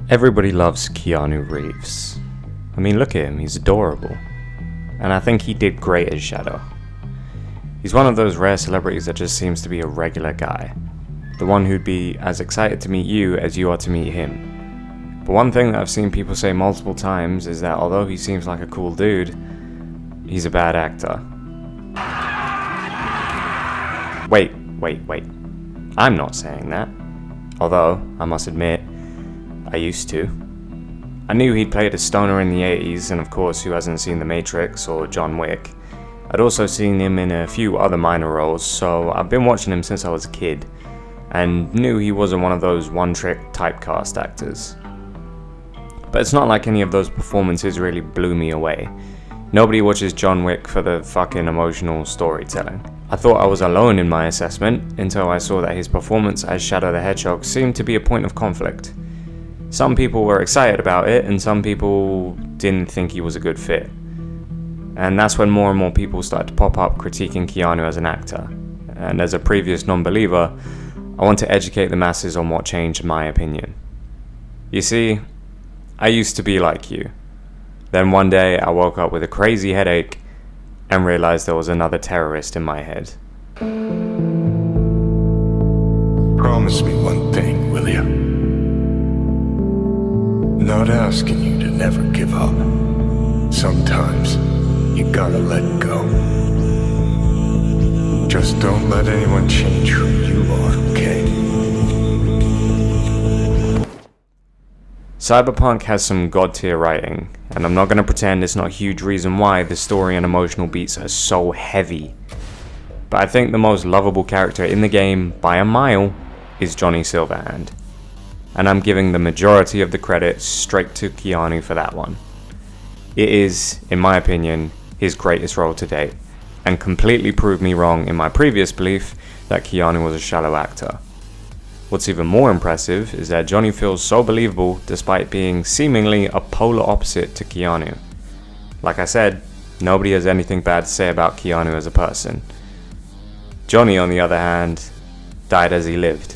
Everybody loves Keanu Reeves. I mean, look at him, he's adorable. And I think he did great as Shadow. He's one of those rare celebrities that just seems to be a regular guy. The one who'd be as excited to meet you as you are to meet him. But one thing that I've seen people say multiple times is that although he seems like a cool dude, he's a bad actor. Wait. I'm not saying that. Although, I must admit, I used to. I knew he'd played a stoner in the 80s, and of course, who hasn't seen The Matrix or John Wick? I'd also seen him in a few other minor roles, so I've been watching him since I was a kid, and knew he wasn't one of those one-trick typecast actors. But it's not like any of those performances really blew me away. Nobody watches John Wick for the fucking emotional storytelling. I thought I was alone in my assessment, until I saw that his performance as Shadow the Hedgehog seemed to be a point of conflict. Some people were excited about it, and some people didn't think he was a good fit. And that's when more and more people started to pop up critiquing Keanu as an actor. And as a previous non-believer, I want to educate the masses on what changed my opinion. You see, I used to be like you. Then one day I woke up with a crazy headache and realized there was another terrorist in my head. Promise me one thing, will you? Not asking you to never give up. Sometimes you gotta let go. Just don't let anyone change who you are, okay? Cyberpunk has some god-tier writing, and I'm not going to pretend it's not a huge reason why the story and emotional beats are so heavy. But I think the most lovable character in the game, by a mile, is Johnny Silverhand. And I'm giving the majority of the credit straight to Keanu for that one. It is, in my opinion, his greatest role to date, and completely proved me wrong in my previous belief that Keanu was a shallow actor. What's even more impressive is that Johnny feels so believable despite being seemingly a polar opposite to Keanu. Like I said, nobody has anything bad to say about Keanu as a person. Johnny, on the other hand, died as he lived.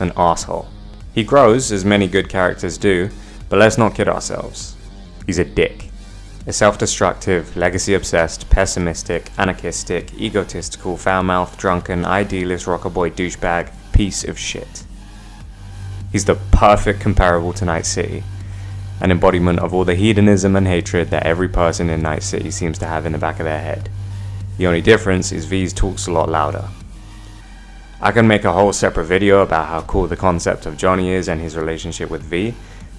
An asshole. He grows, as many good characters do, but let's not kid ourselves. He's a dick. A self-destructive, legacy-obsessed, pessimistic, anarchistic, egotistical, foul-mouthed, drunken, idealist, rocker boy douchebag piece of shit. He's the perfect comparable to Night City, an embodiment of all the hedonism and hatred that every person in Night City seems to have in the back of their head. The only difference is V's talks a lot louder. I can make a whole separate video about how cool the concept of Johnny is and his relationship with V,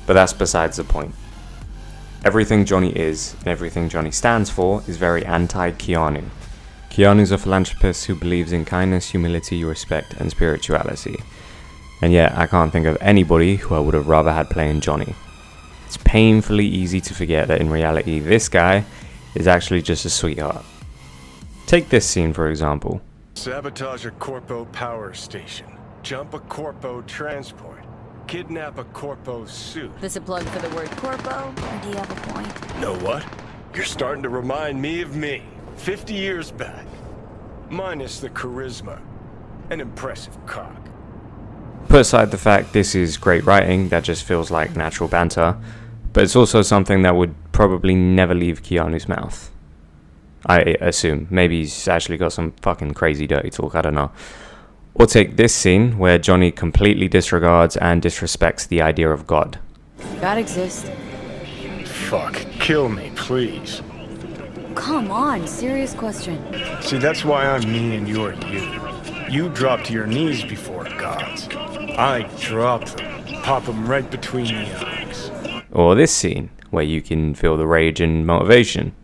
but that's besides the point. Everything Johnny is, and everything Johnny stands for, is very anti-Keanu. Keanu's a philanthropist who believes in kindness, humility, respect, and spirituality. And yet, I can't think of anybody who I would have rather had playing Johnny. It's painfully easy to forget that in reality, this guy is actually just a sweetheart. Take this scene for example. Sabotage a Corpo power station. Jump a Corpo transport. Kidnap a Corpo suit. This a plug for the word corpo, or do you have a point? Know what? You're starting to remind me of me, 50 years back. Minus the charisma. An impressive cock. Put aside the fact this is great writing that just feels like natural banter, but it's also something that would probably never leave Keanu's mouth. I assume. Maybe he's actually got some fucking crazy dirty talk, I don't know. Or take this scene where Johnny completely disregards and disrespects the idea of God. God exists. Fuck, kill me, please. Come on, serious question. See, that's why I'm me and you're you. You drop to your knees before gods. I drop them, pop them right between the eyes. Or this scene, where you can feel the rage and motivation.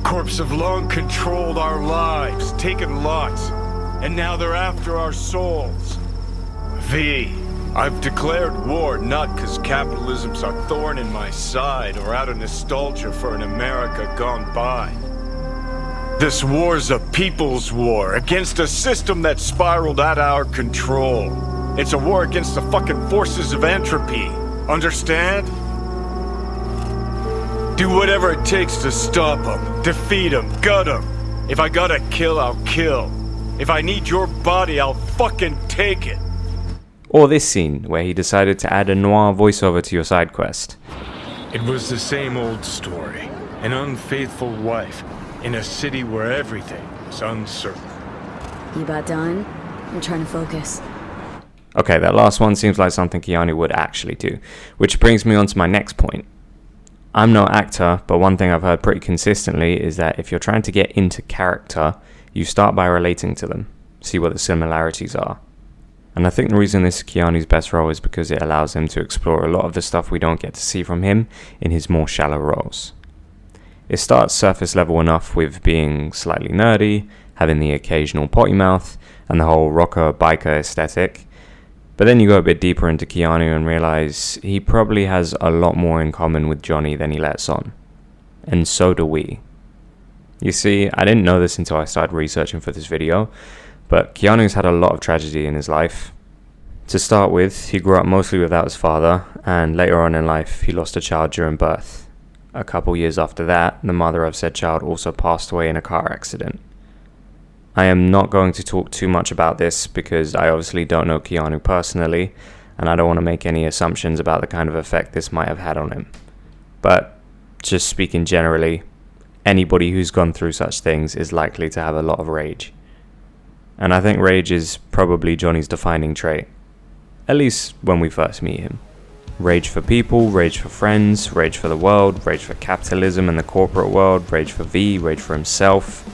Corps have long controlled our lives, taken lots, and now they're after our souls. V, I've declared war not because capitalism's a thorn in my side or out of nostalgia for an America gone by. This war's a people's war against a system that spiraled out of our control. It's a war against the fucking forces of entropy. Understand? Do whatever it takes to stop them, defeat them, gut them. If I gotta kill, I'll kill. If I need your body, I'll fucking take it. Or this scene, where he decided to add a noir voiceover to your side quest. It was the same old story. An unfaithful wife in a city where everything is uncertain. You about done? I'm trying to focus. Okay, that last one seems like something Keanu would actually do, which brings me on to my next point. I'm no actor, but one thing I've heard pretty consistently is that if you're trying to get into character, you start by relating to them, see what the similarities are. And I think the reason this is Keanu's best role is because it allows him to explore a lot of the stuff we don't get to see from him in his more shallow roles. It starts surface level enough with being slightly nerdy, having the occasional potty mouth, and the whole rocker biker aesthetic. But then you go a bit deeper into Keanu and realize he probably has a lot more in common with Johnny than he lets on. And so do we. You see, I didn't know this until I started researching for this video, but Keanu's had a lot of tragedy in his life. To start with, he grew up mostly without his father, and later on in life, he lost a child during birth. A couple years after that, the mother of said child also passed away in a car accident. I am not going to talk too much about this because I obviously don't know Keanu personally, and I don't want to make any assumptions about the kind of effect this might have had on him. But just speaking generally, anybody who's gone through such things is likely to have a lot of rage. And I think rage is probably Johnny's defining trait, at least when we first meet him. Rage for people, rage for friends, rage for the world, rage for capitalism and the corporate world, rage for V, rage for himself.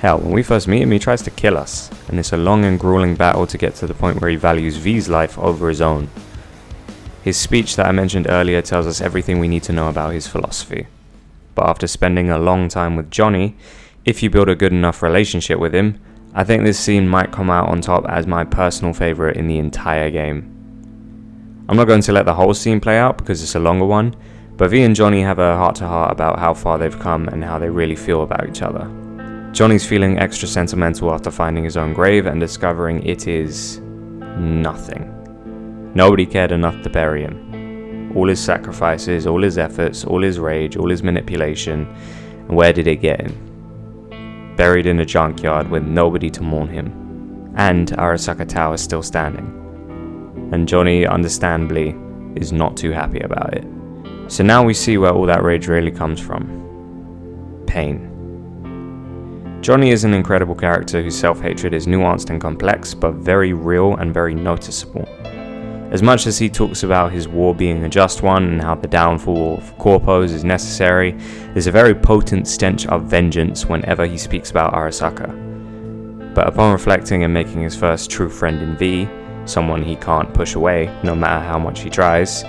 Hell, when we first meet him, he tries to kill us, and it's a long and grueling battle to get to the point where he values V's life over his own. His speech that I mentioned earlier tells us everything we need to know about his philosophy. But after spending a long time with Johnny, if you build a good enough relationship with him, I think this scene might come out on top as my personal favorite in the entire game. I'm not going to let the whole scene play out because it's a longer one, but V and Johnny have a heart-to-heart about how far they've come and how they really feel about each other. Johnny's feeling extra sentimental after finding his own grave and discovering it is nothing. Nobody cared enough to bury him. All his sacrifices, all his efforts, all his rage, all his manipulation, and where did it get him? Buried in a junkyard with nobody to mourn him, and Arasaka Tower still standing. And Johnny, understandably, is not too happy about it. So now we see where all that rage really comes from. Pain. Johnny is an incredible character whose self-hatred is nuanced and complex, but very real and very noticeable. As much as he talks about his war being a just one and how the downfall of corpos is necessary, there's a very potent stench of vengeance whenever he speaks about Arasaka. But upon reflecting and making his first true friend in V, someone he can't push away no matter how much he tries,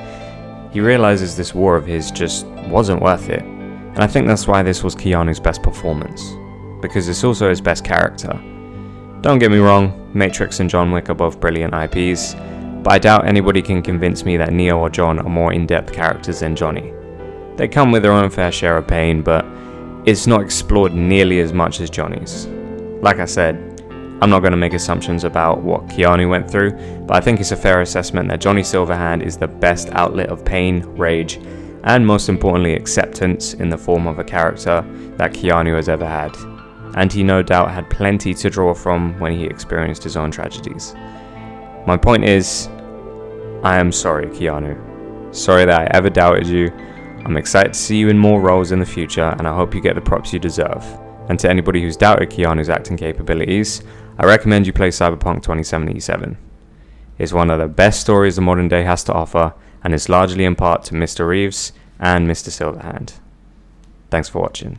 he realizes this war of his just wasn't worth it. And I think that's why this was Keanu's best performance, because it's also his best character. Don't get me wrong, Matrix and John Wick are both brilliant IPs, but I doubt anybody can convince me that Neo or John are more in-depth characters than Johnny. They come with their own fair share of pain, but it's not explored nearly as much as Johnny's. Like I said, I'm not going to make assumptions about what Keanu went through, but I think it's a fair assessment that Johnny Silverhand is the best outlet of pain, rage, and most importantly acceptance in the form of a character that Keanu has ever had. And he no doubt had plenty to draw from when he experienced his own tragedies. My point is, I am sorry, Keanu. Sorry that I ever doubted you. I'm excited to see you in more roles in the future, and I hope you get the props you deserve. And to anybody who's doubted Keanu's acting capabilities, I recommend you play Cyberpunk 2077. It's one of the best stories the modern day has to offer, and it's largely in part to Mr. Reeves and Mr. Silverhand. Thanks for watching.